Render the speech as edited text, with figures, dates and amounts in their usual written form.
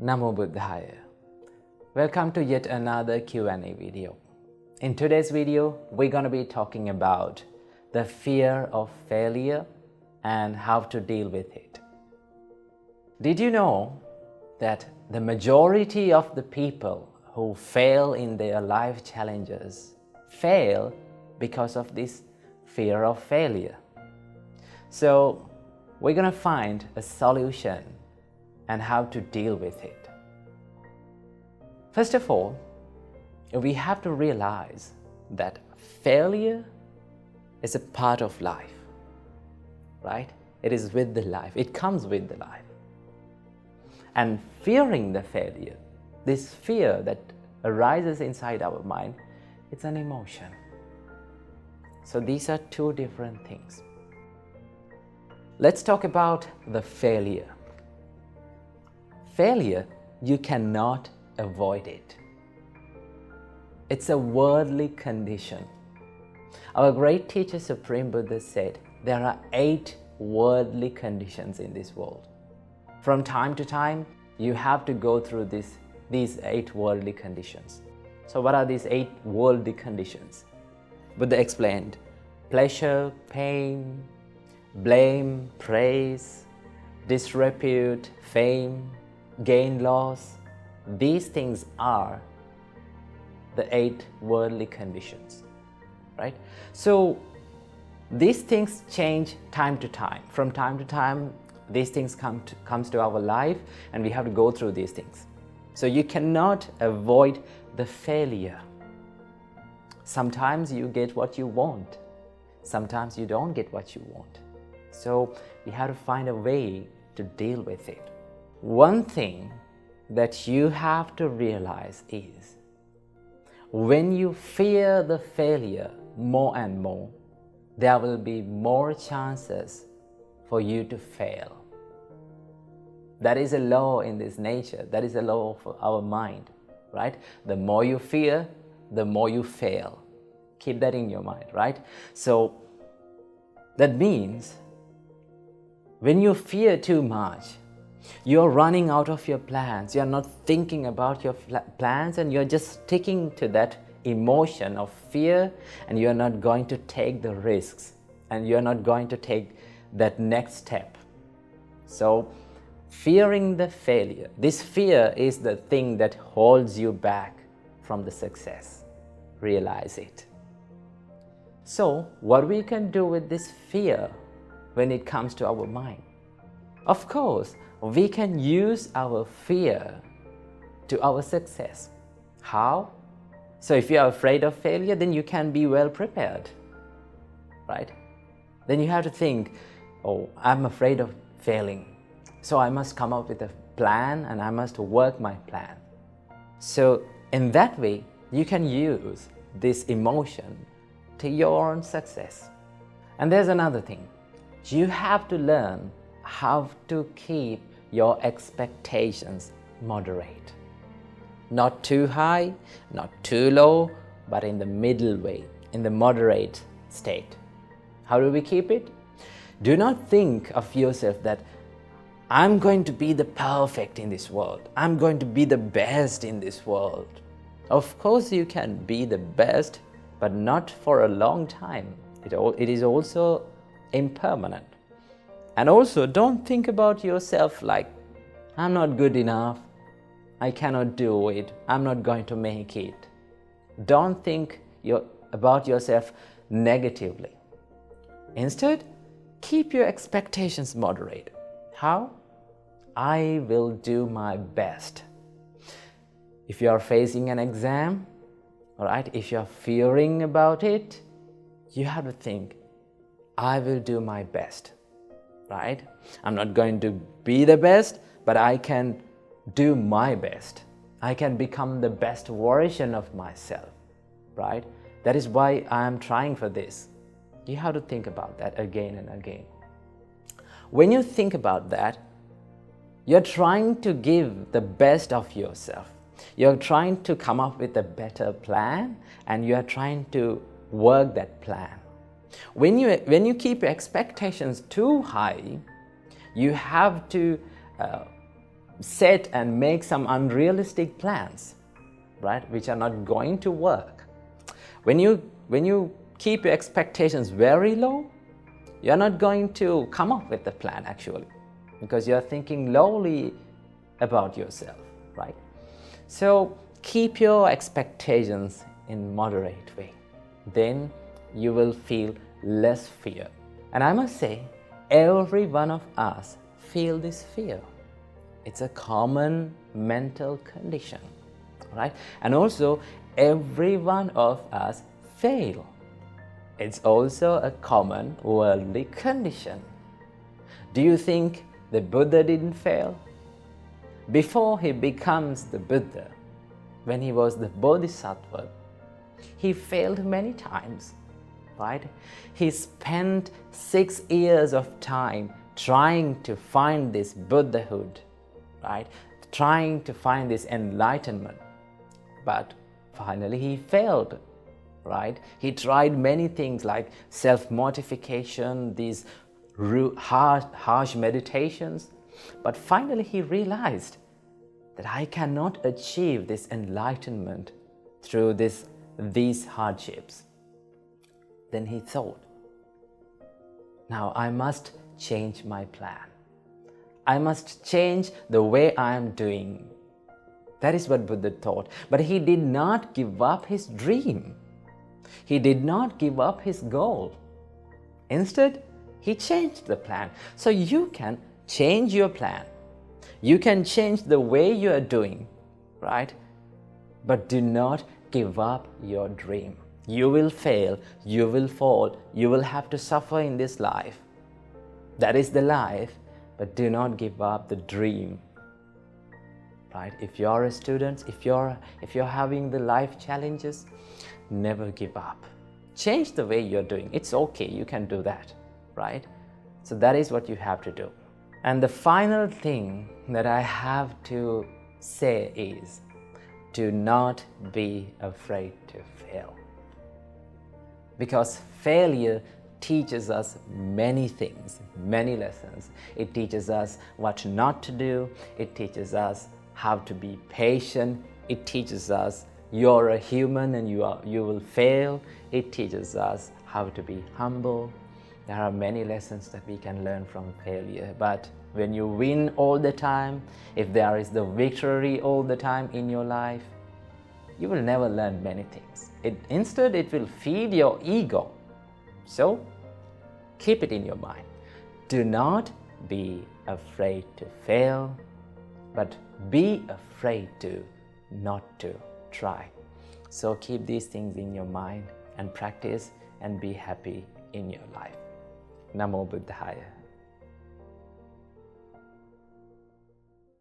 Namo Buddhaya. Welcome to yet another Q&A video. In today's video, we're going to be talking about the fear of failure and how to deal with it. Did you know that the majority of the people who fail in their life challenges fail because of this fear of failure? So we're going to find a solution and how to deal with it. First of all, we have to realize that failure is a part of life, right? It is with the life, it comes with the life. And fearing the failure, this fear that arises inside our mind, it's an emotion. So these are two different things. Let's talk about the failure. Failure, you cannot avoid it. It's a worldly condition. Our great teacher Supreme Buddha said there are 8 worldly conditions in this world. From time to time, you have to go through these 8 worldly conditions. So what are these 8 worldly conditions? Buddha explained: pleasure, pain, blame, praise, disrepute, fame, gain, loss. These things are the 8 worldly conditions, right? So these things change time to time. From time to time, these things comes to our life, and we have to go through these things. So you cannot avoid the failure. Sometimes you get what you want. Sometimes you don't get what you want. So we have to find a way to deal with it. One thing that you have to realize is, when you fear the failure more and more, there will be more chances for you to fail. That is a law in this nature. That is a law of our mind, right? The more you fear, the more you fail. Keep that in your mind, right? So that means when you fear too much, you're running out of your plans. You're not thinking about your plans, and you're just sticking to that emotion of fear, and you're not going to take the risks, and you're not going to take that next step. So fearing the failure, this fear is the thing that holds you back from the success. Realize it. So what we can do with this fear when it comes to our mind? Of course, we can use our fear to our success. How? So if you are afraid of failure, then you can be well prepared, right? Then you have to think, oh, I'm afraid of failing, so I must come up with a plan and I must work my plan. So in that way, you can use this emotion to your own success. And there's another thing. You have to learn how to keep your expectations moderate. Not too high, not too low, but in the middle way, in the moderate state. How do we keep it? Do not think of yourself that I'm going to be the perfect in this world. I'm going to be the best in this world. Of course you can be the best, but not for a long time. It is also impermanent. And also, don't think about yourself like, I'm not good enough, I cannot do it, I'm not going to make it. Don't think about yourself negatively. Instead, keep your expectations moderate. How? I will do my best. If you are facing an exam, all right, if you are fearing about it, you have to think, I will do my best. Right? I'm not going to be the best, but I can do my best. I can become the best version of myself, right? That is why I am trying for this. You have to think about that again and again. When you think about that, you're trying to give the best of yourself. You're trying to come up with a better plan, and you're trying to work that plan. When you keep your expectations too high, you have to set and make some unrealistic plans, right, which are not going to work. When you keep your expectations very low, you're not going to come up with the plan actually, because you're thinking lowly about yourself, right? So keep your expectations in moderate way. Then you will feel less fear. And I must say, every one of us feel this fear. It's a common mental condition, right? And also, every one of us fail. It's also a common worldly condition. Do you think the Buddha didn't fail? Before he becomes the Buddha, when he was the Bodhisattva, he failed many times, right? He spent 6 years of time trying to find this Buddhahood, right? Trying to find this enlightenment. But finally he failed, right? He tried many things like self-mortification, these harsh meditations. But finally he realized that I cannot achieve this enlightenment through these hardships. Then he thought, now I must change my plan. I must change the way I am doing. That is what Buddha thought. But he did not give up his dream. He did not give up his goal. Instead, he changed the plan. So you can change your plan. You can change the way you are doing, right? But do not give up your dream. You will fail, you will fall, you will have to suffer in this life. That is the life, but do not give up the dream, right? If you're a student, if you're having the life challenges, never give up. Change the way you're doing. It's okay, you can do that, right? So that is what you have to do. And the final thing that I have to say is, do not be afraid to fail. Because failure teaches us many things, many lessons. It teaches us what not to do. It teaches us how to be patient. It teaches us you're a human and you will fail. It teaches us how to be humble. There are many lessons that we can learn from failure. But when you win all the time, if there is the victory all the time in your life, you will never learn many things. Instead, it will feed your ego. So, keep it in your mind. Do not be afraid to fail, but be afraid to not to try. So keep these things in your mind and practice and be happy in your life. Namo Buddhaya.